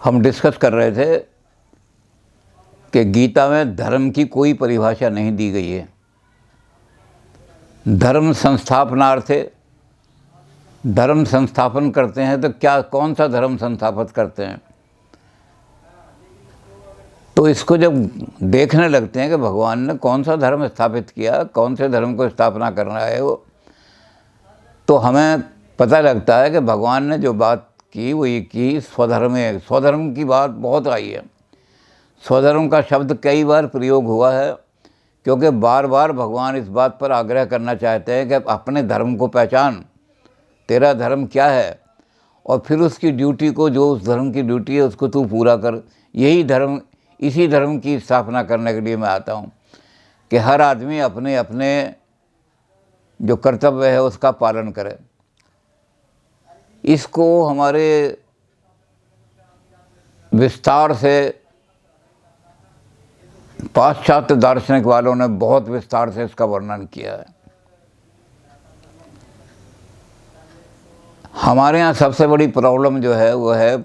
हम डिस्कस कर रहे थे कि गीता में धर्म की कोई परिभाषा नहीं दी गई है। धर्म संस्थापनार्थे, धर्म संस्थापन करते हैं तो क्या कौन सा धर्म संस्थापित करते हैं। तो इसको जब देखने लगते हैं कि भगवान ने कौन सा धर्म स्थापित किया, कौन से धर्म को स्थापना करना है तो हमें पता लगता है कि भगवान ने जो बात की वो ये की स्वधर्म है। स्वधर्म की बात बहुत आई है। स्वधर्म का शब्द कई बार प्रयोग हुआ है क्योंकि बार बार भगवान इस बात पर आग्रह करना चाहते हैं कि अपने धर्म को पहचान, तेरा धर्म क्या है, और फिर उसकी ड्यूटी को, जो उस धर्म की ड्यूटी है उसको तू पूरा कर। यही धर्म, इसी धर्म की स्थापना करने के लिए मैं आता हूँ कि हर आदमी अपने अपने जो कर्तव्य है उसका पालन करे। इसको हमारे विस्तार से पाश्चात्य दार्शनिक वालों ने बहुत विस्तार से इसका वर्णन किया है। हमारे यहाँ सबसे बड़ी प्रॉब्लम जो है वो है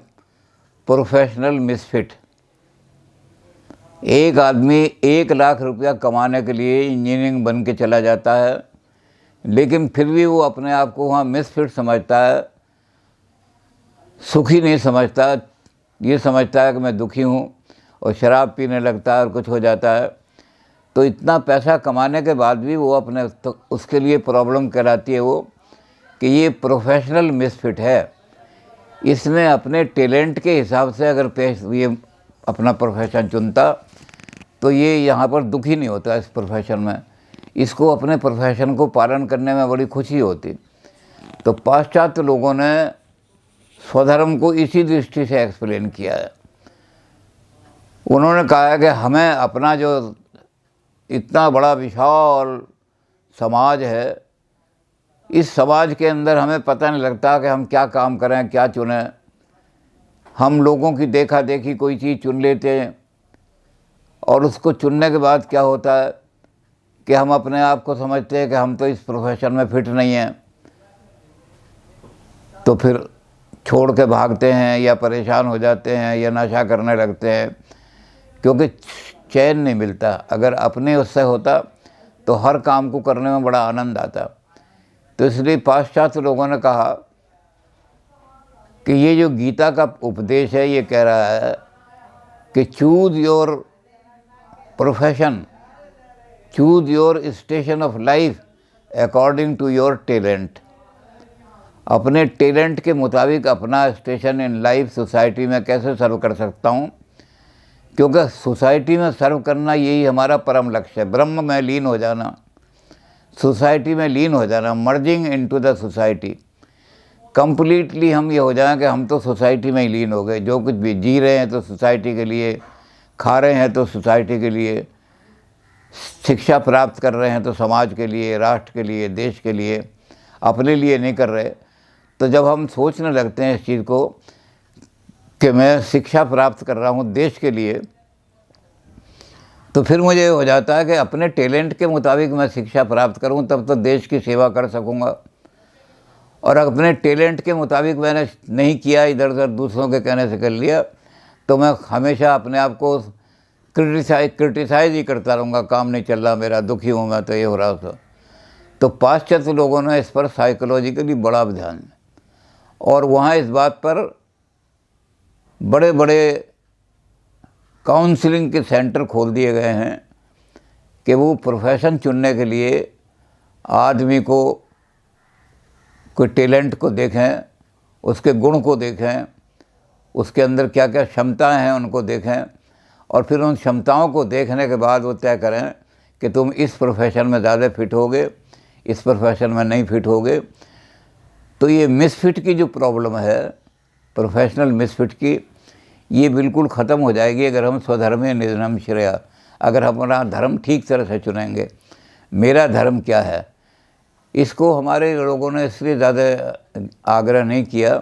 प्रोफेशनल मिसफिट। एक आदमी 1 लाख रुपया कमाने के लिए इंजीनियरिंग बन के चला जाता है, लेकिन फिर भी वो अपने आप को वहाँ मिसफिट समझता है, सुखी नहीं समझता। ये समझता है कि मैं दुखी हूँ और शराब पीने लगता है और कुछ हो जाता है। तो इतना पैसा कमाने के बाद भी वो अपने, तो उसके लिए प्रॉब्लम कहलाती है वो कि ये प्रोफेशनल मिसफिट है। इसने अपने टैलेंट के हिसाब से अगर ये अपना प्रोफेशन चुनता तो ये यहाँ पर दुखी नहीं होता इस प्रोफेशन में। इसको अपने प्रोफेशन को पालन करने में बड़ी खुशी होती। तो पाश्चात्य लोगों ने स्वधर्म को इसी दृष्टि से एक्सप्लेन किया है। उन्होंने कहा है कि हमें अपना जो इतना बड़ा विशाल समाज है, इस समाज के अंदर हमें पता नहीं लगता कि हम क्या काम करें, क्या चुनें। हम लोगों की देखा देखी कोई चीज़ चुन लेते हैं और उसको चुनने के बाद क्या होता है कि हम अपने आप को समझते हैं कि हम तो इस प्रोफेशन में फिट नहीं हैं, तो फिर छोड़ के भागते हैं या परेशान हो जाते हैं या नशा करने लगते हैं, क्योंकि चैन नहीं मिलता। अगर अपने उससे होता तो हर काम को करने में बड़ा आनंद आता। तो इसलिए पाश्चात्य लोगों ने कहा कि ये जो गीता का उपदेश है ये कह रहा है कि choose your profession, choose your station of life according to your talent. अपने टैलेंट के मुताबिक अपना स्टेशन इन लाइफ सोसाइटी में कैसे सर्व कर सकता हूँ, क्योंकि सोसाइटी में सर्व करना यही हमारा परम लक्ष्य है। ब्रह्म में लीन हो जाना, सोसाइटी में लीन हो जाना, merging into the society. Completely हम ये हो जाएं कि हम तो सोसाइटी में ही लीन हो गए। जो कुछ भी जी रहे हैं तो सोसाइटी के लिए, खा रहे हैं तो सोसाइटी के लिए, शिक्षा प्राप्त कर रहे हैं तो समाज के लिए, राष्ट्र के लिए, देश के लिए, अपने लिए नहीं कर रहे। तो जब हम सोचने लगते हैं इस चीज़ को कि मैं शिक्षा प्राप्त कर रहा हूँ देश के लिए, तो फिर मुझे हो जाता है कि अपने टैलेंट के मुताबिक मैं शिक्षा प्राप्त करूँ तब तो देश की सेवा कर सकूँगा। और अपने टैलेंट के मुताबिक मैंने नहीं किया, इधर उधर दूसरों के कहने से कर लिया, तो मैं हमेशा अपने आप को क्रिटिसाइज ही करता रहूँगा, काम नहीं चल रहा मेरा, दुखी हूँ मैं, तो ये हो रहा। तो पाश्चात्य लोगों ने इस पर साइकोलॉजिकली बड़ा ध्यान है और वहाँ इस बात पर बड़े बड़े काउंसलिंग के सेंटर खोल दिए गए हैं कि वो प्रोफेशन चुनने के लिए आदमी को कोई टैलेंट को देखें, उसके गुण को देखें, उसके अंदर क्या क्या क्षमताएं हैं उनको देखें, और फिर उन क्षमताओं को देखने के बाद वो तय करें कि तुम इस प्रोफेशन में ज़्यादा फिट होगे, इस प्रोफेशन में नहीं फिट होगे। तो ये मिसफिट की जो प्रॉब्लम है, प्रोफेशनल मिसफिट की, ये बिल्कुल ख़त्म हो जाएगी अगर हम स्वधर्मे निधनम श्रेया, अगर हम अपना धर्म ठीक तरह से चुनेंगे। मेरा धर्म क्या है, इसको हमारे लोगों ने इसलिए ज़्यादा आग्रह नहीं किया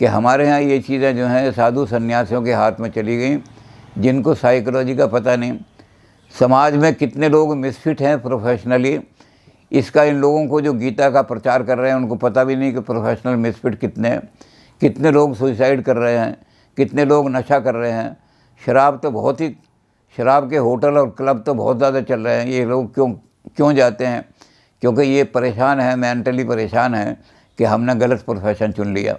कि हमारे यहाँ ये चीज़ें जो हैं साधु सन्यासियों के हाथ में चली गई, जिनको साइकोलॉजी का पता नहीं। समाज में कितने लोग मिसफिट हैं प्रोफेशनली, इसका इन लोगों को जो गीता का प्रचार कर रहे हैं उनको पता भी नहीं कि प्रोफेशनल मिसफिट कितने हैं। कितने लोग सुसाइड कर रहे हैं, कितने लोग नशा कर रहे हैं। शराब तो बहुत ही, शराब के होटल और क्लब तो बहुत ज़्यादा चल रहे हैं। ये लोग क्यों जाते हैं? क्योंकि ये परेशान है, मेंटली परेशान है कि हमने गलत प्रोफेशन चुन लिया।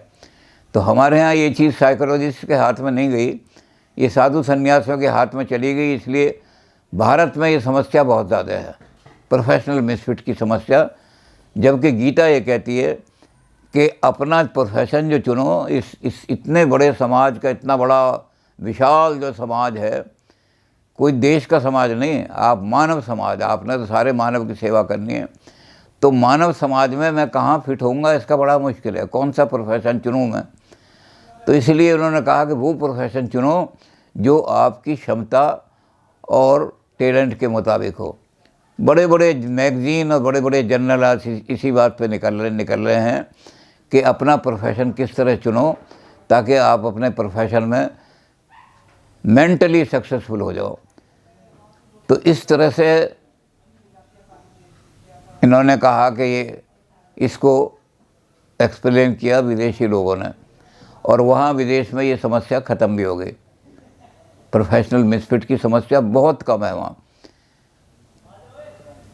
तो हमारे यहाँ ये चीज़ साइकोलॉजिस्ट के हाथ में नहीं गई, ये साधु संन्यासियों के हाथ में चली गई। इसलिए भारत में ये समस्या बहुत ज़्यादा है, प्रोफेशनल मिसफिट की समस्या। जबकि गीता ये कहती है कि अपना प्रोफेशन जो चुनो, इस इतने बड़े समाज का, इतना बड़ा विशाल जो समाज है, कोई देश का समाज नहीं, आप मानव समाज, आपने तो सारे मानव की सेवा करनी है। तो मानव समाज में मैं कहाँ फिट होऊंगा, इसका बड़ा मुश्किल है। कौन सा प्रोफेशन चुनूँ मैं? तो इसलिए उन्होंने कहा कि वो प्रोफेशन चुनो जो आपकी क्षमता और टैलेंट के मुताबिक हो। बड़े बड़े मैगज़ीन और बड़े बड़े जर्नल आज इसी बात पे निकल रहे हैं कि अपना प्रोफेशन किस तरह चुनो ताकि आप अपने प्रोफेशन में मेंटली सक्सेसफुल हो जाओ। तो इस तरह से इन्होंने कहा कि ये इसको एक्सप्लेन किया विदेशी लोगों ने, और वहाँ विदेश में ये समस्या ख़त्म भी हो गई। प्रोफेशनल मिसफिट की समस्या बहुत कम है वहाँ।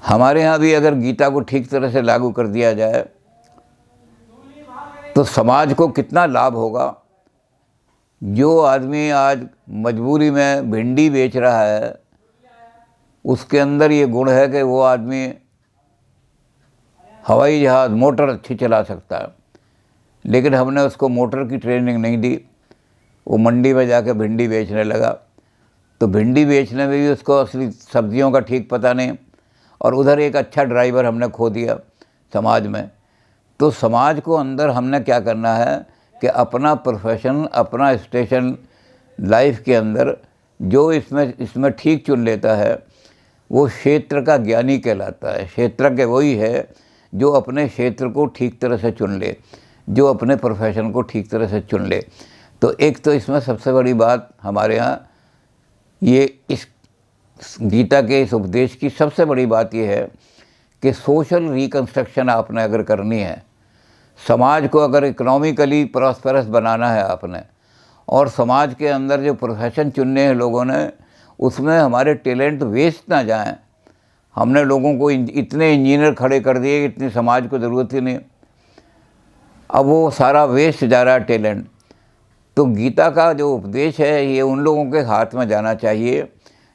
हमारे यहाँ भी अगर गीता को ठीक तरह से लागू कर दिया जाए तो समाज को कितना लाभ होगा। जो आदमी आज मजबूरी में भिंडी बेच रहा है, उसके अंदर ये गुण है कि वो आदमी हवाई जहाज़, मोटर अच्छी चला सकता है। लेकिन हमने उसको मोटर की ट्रेनिंग नहीं दी, वो मंडी में जाकर भिंडी बेचने लगा। तो भिंडी बेचने में भी उसको असली सब्जियों का ठीक पता नहीं, और उधर एक अच्छा ड्राइवर हमने खो दिया समाज में। तो समाज को अंदर हमने क्या करना है कि अपना प्रोफेशन, अपना स्टेशन लाइफ के अंदर जो इसमें ठीक चुन लेता है वो क्षेत्र का ज्ञानी कहलाता है। क्षेत्रज्ञ वही है जो अपने क्षेत्र को ठीक तरह से चुन ले, जो अपने प्रोफेशन को ठीक तरह से चुन ले। तो एक तो इसमें सबसे बड़ी बात हमारे यहाँ ये इस गीता के इस उपदेश की सबसे बड़ी बात ये है कि सोशल रिकन्स्ट्रक्शन आपने अगर करनी है, समाज को अगर इकोनॉमिकली प्रॉस्पेरस बनाना है आपने, और समाज के अंदर जो प्रोफेशन चुनने हैं लोगों ने, उसमें हमारे टैलेंट वेस्ट ना जाएं। हमने लोगों को इतने इंजीनियर खड़े कर दिए, इतनी समाज को ज़रूरत ही नहीं, अब वो सारा वेस्ट जा रहा है टैलेंट। तो गीता का जो उपदेश है ये उन लोगों के हाथ में जाना चाहिए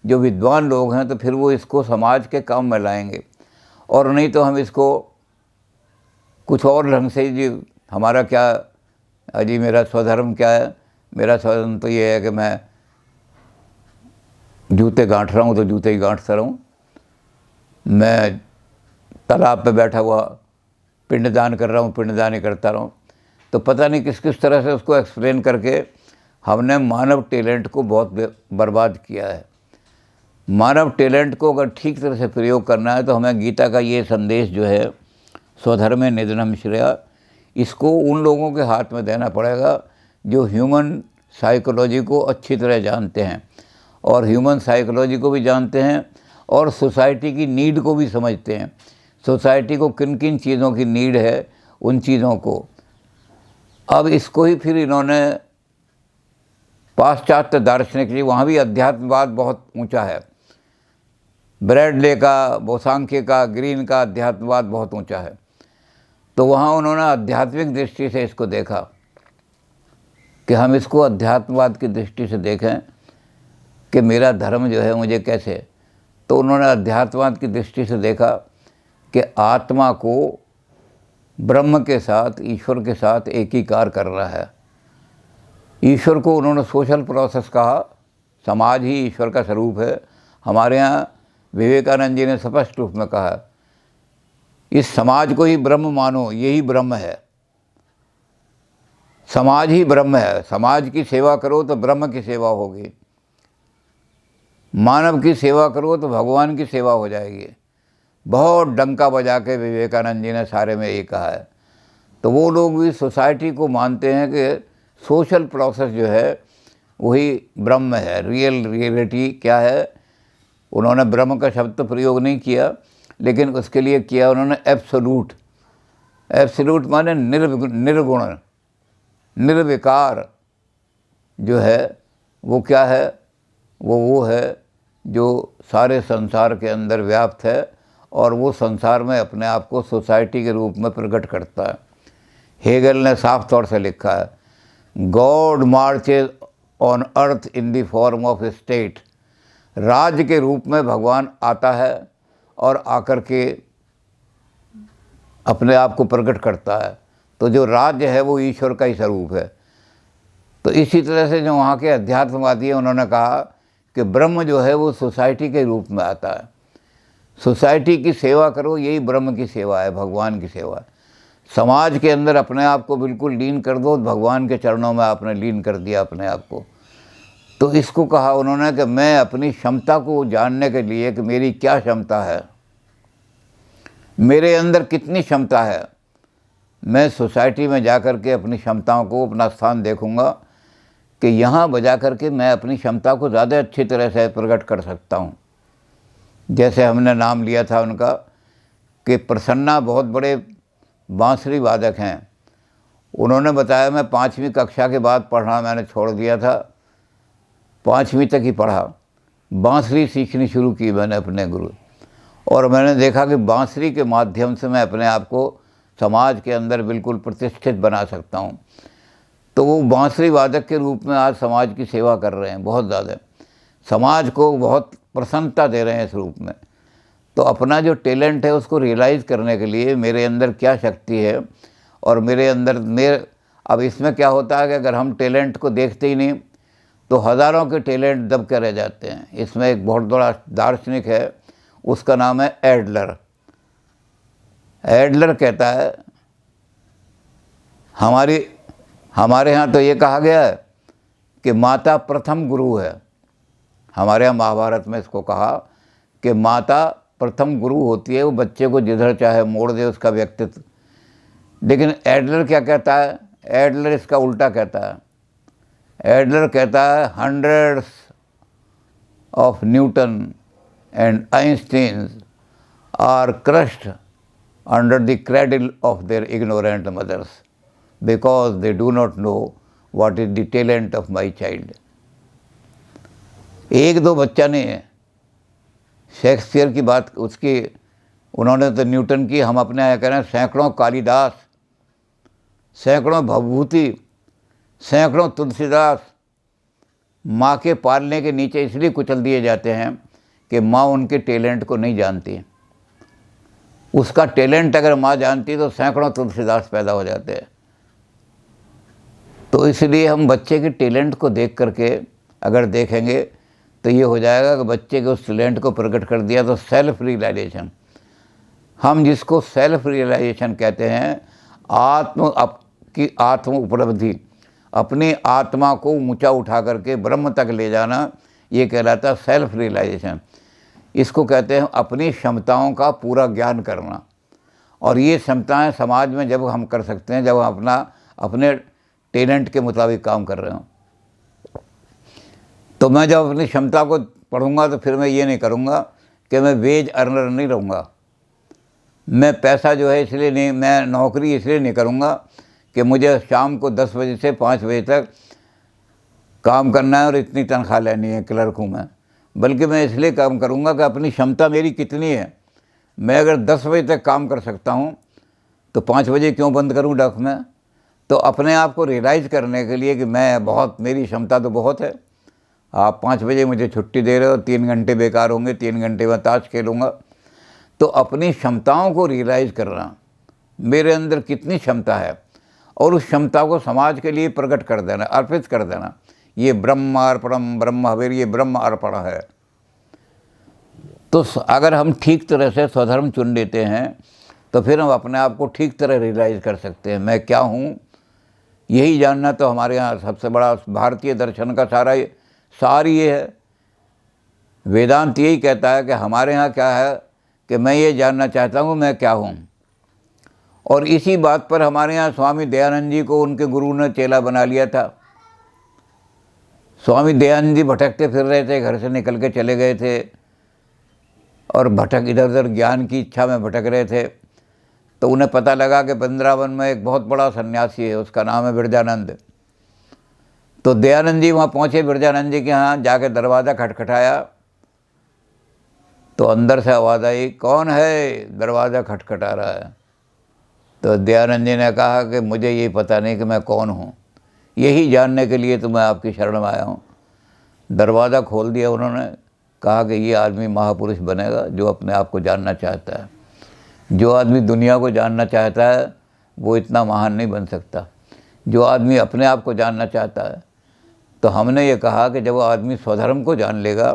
जो विद्वान लोग हैं, तो फिर वो इसको समाज के काम में लाएंगे। और नहीं तो हम इसको कुछ और ढंग से, जी हमारा क्या, अजी मेरा स्वधर्म क्या है, मेरा स्वधर्म तो ये है कि मैं जूते गांठ रहा हूँ तो जूते ही गांठता रहूँ, मैं तालाब पे बैठा हुआ पिंडदान कर रहा हूँ, पिंडदान ही करता रहूँ। तो पता नहीं किस किस तरह से उसको एक्सप्लेन करके हमने मानव टैलेंट को बहुत बर्बाद किया है। मानव टैलेंट को अगर ठीक तरह से प्रयोग करना है तो हमें गीता का ये संदेश जो है, स्वधर्मे निधनम श्रेया, इसको उन लोगों के हाथ में देना पड़ेगा जो ह्यूमन साइकोलॉजी को अच्छी तरह जानते हैं, और ह्यूमन साइकोलॉजी को भी जानते हैं और सोसाइटी की नीड को भी समझते हैं। सोसाइटी को किन किन चीज़ों की नीड है, उन चीज़ों को। अब इसको ही फिर इन्होंने पाश्चात्य दार्शनिक जी, वहाँ भी अध्यात्मवाद बहुत ऊंचा है। ब्रैडले का, बोसांख्य का, ग्रीन का अध्यात्मवाद बहुत ऊंचा है। तो वहाँ उन्होंने आध्यात्मिक दृष्टि से इसको देखा कि हम इसको अध्यात्मवाद की दृष्टि से देखें कि मेरा धर्म जो है मुझे कैसे। तो उन्होंने अध्यात्मवाद की दृष्टि से देखा कि आत्मा को ब्रह्म के साथ, ईश्वर के साथ एकीकार कर रहा है। ईश्वर को उन्होंने सोशल प्रोसेस कहा, समाज ही ईश्वर का स्वरूप है। हमारे यहाँ विवेकानंद जी ने स्पष्ट रूप में कहा, इस समाज को ही ब्रह्म मानो, यही ब्रह्म है। समाज ही ब्रह्म है, समाज की सेवा करो तो ब्रह्म की सेवा होगी, मानव की सेवा करो तो भगवान की सेवा हो जाएगी। बहुत डंका बजा के विवेकानंद जी ने सारे में ये कहा है। तो वो लोग भी सोसाइटी को मानते हैं कि सोशल प्रोसेस जो है वही ब्रह्म है। रियलिटी क्या है, उन्होंने ब्रह्म का शब्द तो प्रयोग नहीं किया, लेकिन उसके लिए किया उन्होंने एब्सोल्यूट। एब्सोल्यूट माने निर्गुण, निर्विकार। जो है वो क्या है, वो है जो सारे संसार के अंदर व्याप्त है और वो संसार में अपने आप को सोसाइटी के रूप में प्रकट करता है। हेगल ने साफ तौर से लिखा है, God marches on earth in the form of state. राज्य के रूप में भगवान आता है और आकर के अपने आप को प्रकट करता है। तो जो राज्य है वो ईश्वर का ही स्वरूप है। तो इसी तरह से जो वहाँ के अध्यात्मवादी हैं उन्होंने कहा कि ब्रह्म जो है वो सोसाइटी के रूप में आता है। सोसाइटी की सेवा करो, यही ब्रह्म की सेवा है, भगवान की सेवा है। समाज के अंदर अपने आप को बिल्कुल लीन कर दो, भगवान के चरणों में आपने लीन कर दिया अपने आप को। तो इसको कहा उन्होंने कि मैं अपनी क्षमता को जानने के लिए कि मेरी क्या क्षमता है, मेरे अंदर कितनी क्षमता है, मैं सोसाइटी में जा कर के अपनी क्षमताओं को, अपना स्थान देखूंगा कि यहाँ बजा कर के मैं अपनी क्षमता को ज़्यादा अच्छी तरह से प्रकट कर सकता हूँ। जैसे हमने नाम लिया था उनका कि प्रसन्ना बहुत बड़े बांसुरी वादक हैं। उन्होंने बताया मैं 5वीं कक्षा के बाद पढ़ना मैंने छोड़ दिया था, 5वीं तक ही पढ़ा, बांसुरी सीखनी शुरू की मैंने अपने गुरु, और मैंने देखा कि बांसुरी के माध्यम से मैं अपने आप को समाज के अंदर बिल्कुल प्रतिष्ठित बना सकता हूँ। तो वो बांसुरी वादक के रूप में आज समाज की सेवा कर रहे हैं, बहुत ज़्यादा समाज को बहुत प्रसन्नता दे रहे हैं इस रूप में। तो अपना जो टैलेंट है उसको रियलाइज़ करने के लिए मेरे अंदर क्या शक्ति है और मेरे अंदर अब इसमें क्या होता है कि अगर हम टैलेंट को देखते ही नहीं तो हज़ारों के टैलेंट दब के रह जाते हैं। इसमें एक बहुत बड़ा दार्शनिक है, उसका नाम है एडलर। एडलर कहता है, हमारे यहाँ तो ये कहा गया है कि माता प्रथम गुरु है। हमारे यहाँ महाभारत में इसको कहा कि माता प्रथम गुरु होती है, वो बच्चे को जिधर चाहे मोड़ दे उसका व्यक्तित्व। लेकिन एडलर क्या कहता है, एडलर इसका उल्टा कहता है। एडलर कहता है hundreds of Newton and Einstein are crushed under the cradle of their ignorant mothers because they do not know what is the talent of my child. एक दो बच्चा नहीं है, शेक्सपियर की बात उसकी उन्होंने तो न्यूटन की, हम अपने यहाँ कह रहे हैं सैकड़ों कालिदास, सैकड़ों भवभूति, सैकड़ों तुलसीदास माँ के पालने के नीचे इसलिए कुचल दिए जाते हैं कि माँ उनके टैलेंट को नहीं जानती। उसका टैलेंट अगर माँ जानती तो सैकड़ों तुलसीदास पैदा हो जाते हैं। तो इसलिए हम बच्चे के टैलेंट को देख करके अगर देखेंगे तो ये हो जाएगा कि बच्चे के उस टैलेंट को प्रकट कर दिया। तो सेल्फ रियलाइजेशन, हम जिसको सेल्फ रियलाइजेशन कहते हैं, आत्म उपलब्धि, अपनी आत्मा को ऊंचा उठा करके ब्रह्म तक ले जाना, ये कहलाता है सेल्फ रियलाइजेशन। इसको कहते हैं अपनी क्षमताओं का पूरा ज्ञान करना। और ये क्षमताएं समाज में जब हम कर सकते हैं, जब हम अपने टैलेंट के मुताबिक काम कर रहे हों। तो मैं जब अपनी क्षमता को पढ़ूंगा तो फिर मैं ये नहीं करूँगा कि मैं वेज अर्नर नहीं रहूँगा। मैं पैसा जो है इसलिए नहीं, मैं नौकरी इसलिए नहीं करूँगा कि मुझे शाम को 10 बजे से 5 बजे तक काम करना है और इतनी तनख्वाह लेनी है, क्लर्क हूँ मैं। बल्कि मैं इसलिए काम करूँगा कि अपनी क्षमता मेरी कितनी है। मैं अगर 10 बजे तक काम कर सकता हूँ तो 5 बजे क्यों बंद करूँ डॉक में। तो अपने आप को रियलाइज़ करने के लिए कि मैं बहुत, मेरी क्षमता तो बहुत है। आप 5 बजे मुझे छुट्टी दे रहे हो, 3 घंटे बेकार होंगे, 3 घंटे में ताश खेलूँगा। तो अपनी क्षमताओं को रियलाइज़ करना, मेरे अंदर कितनी क्षमता है, और उस क्षमता को समाज के लिए प्रकट कर देना, अर्पित कर देना। ये ब्रह्मार्पणम ब्रह्म हविर, ये ब्रह्म अर्पण है। तो अगर हम ठीक तरह से स्वधर्म चुन लेते हैं तो फिर हम अपने आप को ठीक तरह रियलाइज़ कर सकते हैं, मैं क्या हूँ। यही जानना तो हमारे यहाँ सबसे बड़ा भारतीय दर्शन का सारी ये है। वेदांत यही कहता है कि हमारे यहाँ क्या है कि मैं ये जानना चाहता हूँ मैं क्या हूँ। और इसी बात पर हमारे यहाँ स्वामी दयानंद जी को उनके गुरु ने चेला बना लिया था। स्वामी दयानंद जी भटकते फिर रहे थे, घर से निकल के चले गए थे और इधर उधर ज्ञान की इच्छा में भटक रहे थे। तो उन्हें पता लगा कि वृंदावन में एक बहुत बड़ा सन्यासी है, उसका नाम है विरजानंद। तो दयानंद जी वहाँ पहुँचे बिरजानंद जी के यहाँ, जाके दरवाज़ा खटखटाया तो अंदर से आवाज़ आई, कौन है दरवाज़ा खटखटा रहा है। तो दयानंद जी ने कहा कि मुझे ये पता नहीं कि मैं कौन हूँ, यही जानने के लिए तो मैं आपकी शरण में आया हूँ। दरवाज़ा खोल दिया उन्होंने, कहा कि ये आदमी महापुरुष बनेगा जो अपने आप को जानना चाहता है। जो आदमी दुनिया को जानना चाहता है वो इतना महान नहीं बन सकता। जो आदमी अपने आप को जानना चाहता है, तो हमने ये कहा कि जब वो आदमी स्वधर्म को जान लेगा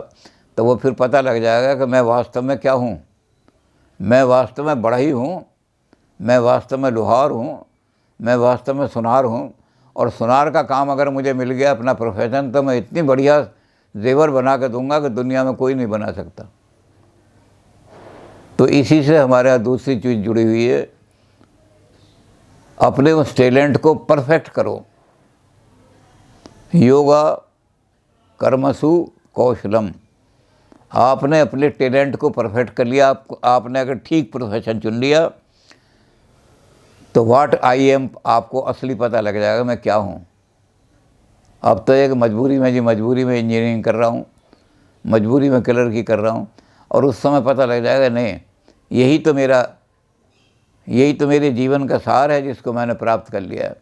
तो वो फिर पता लग जाएगा कि मैं वास्तव में क्या हूँ। मैं वास्तव में बढ़ई हूँ, मैं वास्तव में लोहार हूँ, मैं वास्तव में सुनार हूँ। और सुनार का काम अगर मुझे मिल गया अपना प्रोफेशन, तो मैं इतनी बढ़िया जेवर बना के दूंगा कि दुनिया में कोई नहीं बना सकता। तो इसी से हमारे यहाँ दूसरी चीज़ जुड़ी हुई है, अपने उस टैलेंट को परफेक्ट करो। योगा कर्मसु कौशलम। आपने अपने टैलेंट को परफेक्ट कर लिया, आपने अगर ठीक प्रोफेशन चुन लिया तो व्हाट आई एम आपको असली पता लग जाएगा, मैं क्या हूँ। अब तो एक मजबूरी में इंजीनियरिंग कर रहा हूँ, मजबूरी में क्लर्की कर रहा हूँ, और उस समय पता लग जाएगा नहीं, यही तो मेरे जीवन का सार है जिसको मैंने प्राप्त कर लिया है।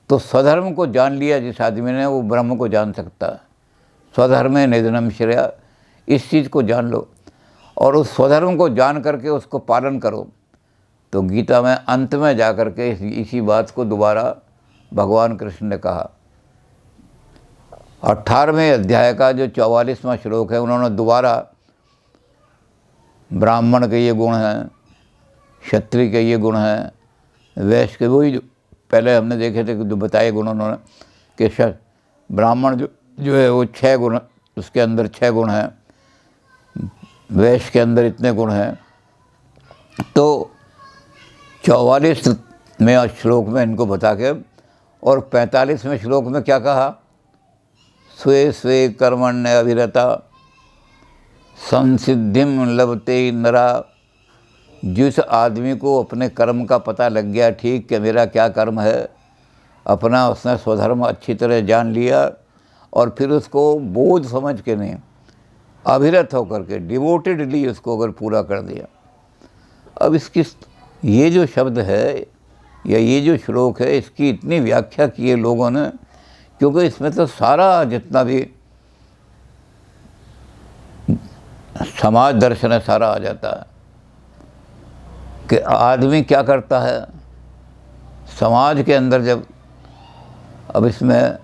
तो स्वधर्म को जान लिया जिस आदमी ने, वो ब्रह्म को जान सकता है। स्वधर्मे निधनम श्रेया, इस चीज़ को जान लो और उस स्वधर्म को जान करके उसको पालन करो। तो गीता में अंत में जा कर के इसी बात को दोबारा भगवान कृष्ण ने कहा। 18वें अध्याय का जो 44वां श्लोक है, उन्होंने दोबारा ब्राह्मण के ये गुण हैं, क्षत्रिय के ये गुण हैं, वैश्य के, वही जो पहले हमने देखे थे कि जो बताए गुण उन्होंने कि ब्राह्मण जो है वो 6 गुण, उसके अंदर 6 गुण हैं, वैश्य के अंदर इतने गुण हैं। तो 44वें श्लोक में इनको बता के, और 45वें श्लोक में क्या कहा, स्वे स्वे कर्मण्य अभिरता संसिद्धिम लभते नरा। जिस आदमी को अपने कर्म का पता लग गया ठीक कि मेरा क्या कर्म है, अपना उसने स्वधर्म अच्छी तरह जान लिया, और फिर उसको बोझ समझ के नहीं, अभिरत होकर के डिवोटेडली उसको अगर पूरा कर दिया। अब इसकी ये जो शब्द है या ये जो श्लोक है, इसकी इतनी व्याख्या की है लोगों ने, क्योंकि इसमें तो सारा जितना भी समाज दर्शन है सारा आ जाता है कि आदमी क्या करता है समाज के अंदर। जब अब इसमें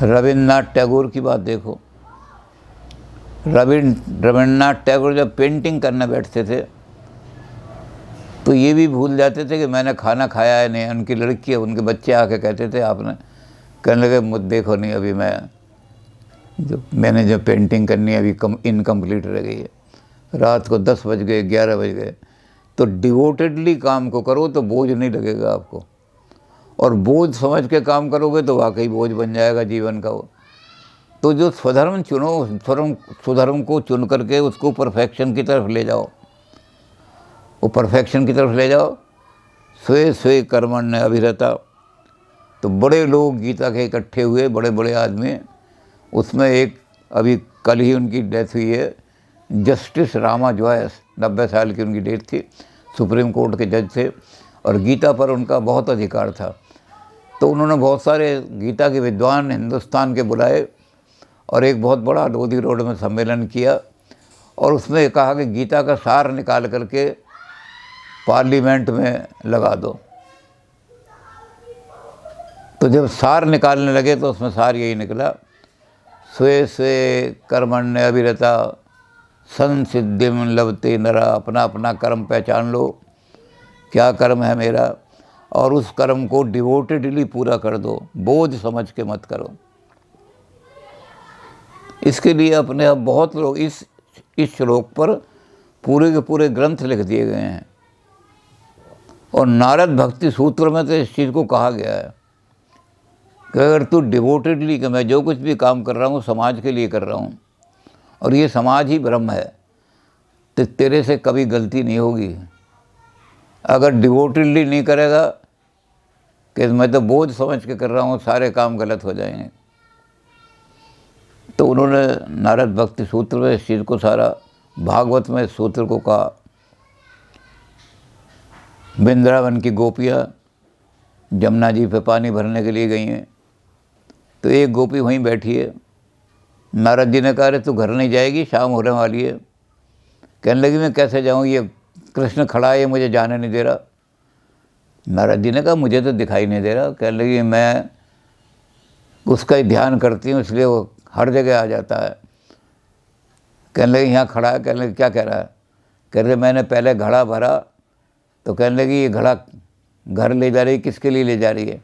रविन्द्रनाथ टैगोर की बात देखो, रविन्द्रनाथ टैगोर जब पेंटिंग करने बैठते थे तो ये भी भूल जाते थे कि मैंने खाना खाया है नहीं। उनकी लड़की, उनके बच्चे आके कहते थे, आपने कहने लगे मुझ देखो नहीं, अभी मैंने जो पेंटिंग करनी है अभी इनकम्प्लीट रह गई है, रात को 10 बज गए, 11 बज गए। तो डिवोटेडली काम को करो तो बोझ नहीं लगेगा आपको, और बोझ समझ के काम करोगे तो वाकई बोझ बन जाएगा जीवन का वो। तो जो स्वधर्म चुनो, स्वधर्म को चुन करके उसको परफेक्शन की तरफ ले जाओ, वो परफेक्शन की तरफ ले जाओ। स्वे स्वे कर्मण्य अभिरता। तो बड़े लोग गीता के इकट्ठे हुए, बड़े बड़े आदमी, उसमें एक अभी कल ही उनकी डेथ हुई है, जस्टिस रामा जोयस, 90 साल की उनकी डेथ थी, सुप्रीम कोर्ट के जज थे, और गीता पर उनका बहुत अधिकार था। तो उन्होंने बहुत सारे गीता के विद्वान हिंदुस्तान के बुलाए और एक बहुत बड़ा लोधी रोड में सम्मेलन किया, और उसमें कहा कि गीता का सार निकाल करके पार्लियामेंट में लगा दो। तो जब सार निकालने लगे तो उसमें सार यही निकला, स्वे स्वे कर्मण्य अभिरता संसिद्धिम लभते नरा। अपना अपना कर्म पहचान लो, क्या कर्म है मेरा, और उस कर्म को डिवोटेडली पूरा कर दो, बोझ समझ के मत करो। इसके लिए अपने आप बहुत लोग इस श्लोक पर पूरे के पूरे ग्रंथ लिख दिए गए हैं, और नारद भक्ति सूत्र में तो इस चीज़ को कहा गया है कि अगर तू डिवोटेडली, कि मैं जो कुछ भी काम कर रहा हूँ समाज के लिए कर रहा हूँ, और ये समाज ही ब्रह्म है, तो तेरे से कभी गलती नहीं होगी। अगर डिवोटेडली नहीं करेगा कि मैं तो बोझ समझ के कर रहा हूँ, सारे काम गलत हो जाएंगे। तो उन्होंने नारद भक्ति सूत्र में इस चीज़ को, सारा भागवत में इस सूत्र को कहा। वृंदावन की गोपियाँ जमुना जी पे पानी भरने के लिए गई हैं, तो एक गोपी वहीं बैठी है। नारद जी ने कहा, अरे तू घर नहीं जाएगी, शाम होने वाली है। कहने लगी, मैं कैसे जाऊँ, ये कृष्ण खड़ा है, ये मुझे जाने नहीं दे रहा। नारद जी ने कहा, मुझे तो दिखाई नहीं दे रहा। कहने लगी, मैं उसका ही ध्यान करती हूँ, इसलिए वो हर जगह आ जाता है। कहने लगी, यहाँ खड़ा है। कहने लगी, क्या कह रहा है? कह रहे, मैंने पहले घड़ा भरा। तो कहने लगी, ये घड़ा घर ले जा रही, किसके लिए ले जा रही है?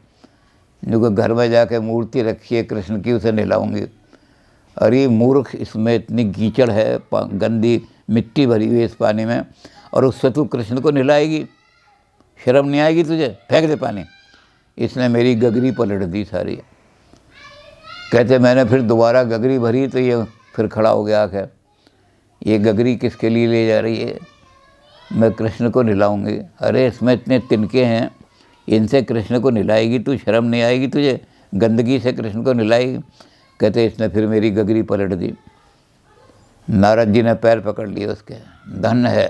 जो घर में जाके मूर्ति रखी है कृष्ण की, उसे नहलाऊंगी। अरे मूर्ख, इसमें इतनी कीचड़ है, गंदी मिट्टी भरी हुई है इस पानी में, और उससे तू कृष्ण को नहलाएगी? शर्म नहीं आएगी तुझे? फेंक दे पानी। इसने मेरी गगरी पलट दी सारी। कहते मैंने फिर दोबारा गगरी भरी, तो ये फिर खड़ा हो गया आकर, ये गगरी किसके लिए ले जा रही है? मैं कृष्ण को नहलाऊंगी। अरे इसमें इतने तिनके हैं, इनसे कृष्ण को नहलाएगी तू? शर्म नहीं आएगी तुझे? गंदगी से कृष्ण को नहलाएगी? कहते इसने फिर मेरी गगरी पलट दी। नारद जी ने पैर पकड़ लिए उसके। धन है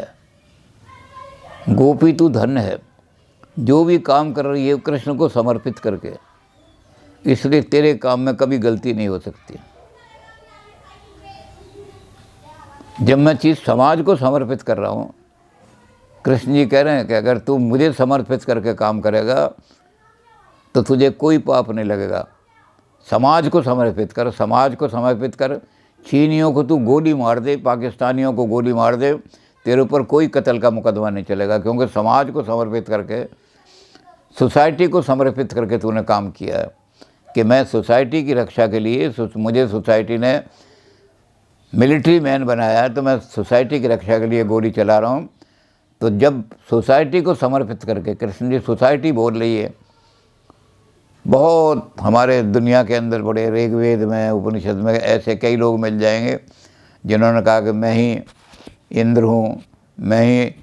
गोपी, तू धन है, जो भी काम कर रही है कृष्ण को समर्पित करके, इसलिए तेरे काम में कभी गलती नहीं हो सकती। जब मैं चीज़ समाज को समर्पित कर रहा हूँ, कृष्ण जी कह रहे हैं कि अगर तू मुझे समर्पित करके काम करेगा तो तुझे कोई पाप नहीं लगेगा। समाज को समर्पित कर, समाज को समर्पित कर। चीनियों को तू गोली मार दे, पाकिस्तानियों को गोली मार दे, तेरे ऊपर कोई कत्ल का मुकदमा नहीं चलेगा, क्योंकि समाज को समर्पित करके, सोसाइटी को समर्पित करके तूने काम किया है कि मैं सोसाइटी की रक्षा के लिए, मुझे सोसाइटी ने मिलिट्री मैन बनाया है, तो मैं सोसाइटी की रक्षा के लिए गोली चला रहा हूँ। तो जब सोसाइटी को समर्पित करके, कृष्ण जी सोसाइटी बोल रही है, बहुत हमारे दुनिया के अंदर बड़े ऋग्वेद में, उपनिषद में ऐसे कई लोग मिल जाएंगे जिन्होंने कहा कि मैं ही इंद्र हूँ, मैं ही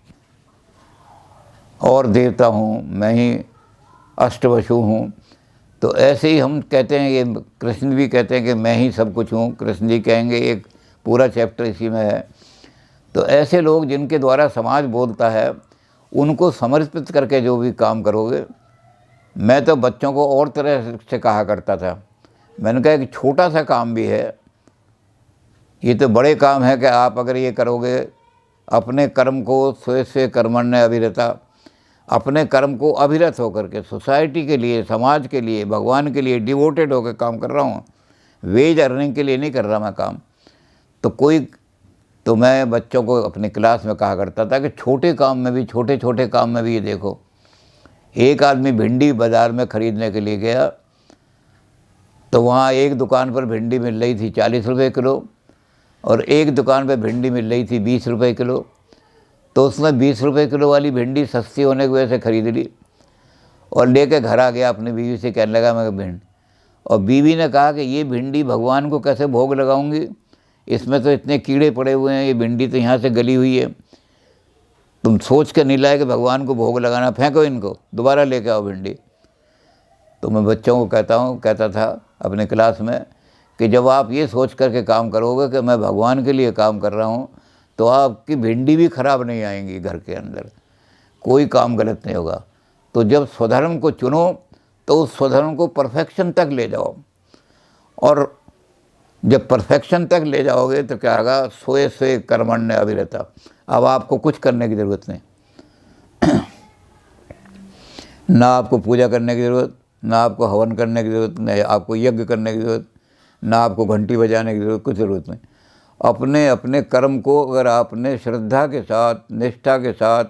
और देवता हूँ, मैं ही अष्टवसु हूँ। तो ऐसे ही हम कहते हैं, ये कृष्ण भी कहते हैं कि मैं ही सब कुछ हूँ। कृष्ण जी कहेंगे, एक पूरा चैप्टर इसी में है। तो ऐसे लोग जिनके द्वारा समाज बोलता है, उनको समर्पित करके जो भी काम करोगे। मैं तो बच्चों को और तरह से कहा करता था। मैंने कहा कि छोटा सा काम भी है, ये तो बड़े काम है कि आप अगर ये करोगे, अपने कर्म को स्वे स्वे कर्मण्य अभिरता, अपने कर्म को अभिरत होकर के सोसाइटी के लिए, समाज के लिए, भगवान के लिए डिवोटेड होकर काम कर रहा हूँ। वेज अर्निंग के लिए नहीं कर रहा मैं काम। तो मैं बच्चों को अपनी क्लास में कहा करता था कि छोटे काम में भी, छोटे छोटे काम में भी ये देखो। एक आदमी भिंडी बाज़ार में ख़रीदने के लिए गया, तो वहाँ एक दुकान पर भिंडी मिल रही थी 40 रुपये किलो, और एक दुकान पर भिंडी मिल रही थी 20 रुपये किलो। तो उसने 20 रुपये किलो वाली भिंडी सस्ती होने की वजह से ख़रीद ली और लेके घर आ गया। अपनी बीवी से कहने लगा मैं भिंड, और बीवी ने कहा कि ये भिंडी भगवान को कैसे भोग लगाऊंगी, इसमें तो इतने कीड़े पड़े हुए हैं, ये भिंडी तो यहाँ से गली हुई है, तुम सोच कर नहीं लाए कि भगवान को भोग लगाना, फेंको इनको, दोबारा लेके आओ भिंडी। तो मैं बच्चों को कहता था अपने क्लास में कि जब आप ये सोच करके काम करोगे कि मैं भगवान के लिए काम कर रहा हूँ, तो आपकी भिंडी भी खराब नहीं आएंगी, घर के अंदर कोई काम गलत नहीं होगा। तो जब स्वधर्म को चुनो तो उस स्वधर्म को परफेक्शन तक ले जाओ, और जब परफेक्शन तक ले जाओगे तो क्या होगा, सोए सोए कर्मण्य अभिरता। अब आपको कुछ करने की ज़रूरत नहीं ना आपको पूजा करने की ज़रूरत, ना आपको हवन करने की ज़रूरत, ना आपको यज्ञ करने की ज़रूरत, ना आपको घंटी बजाने की ज़रूरत, कुछ ज़रूरत नहीं। अपने अपने कर्म को अगर आपने श्रद्धा के साथ, निष्ठा के साथ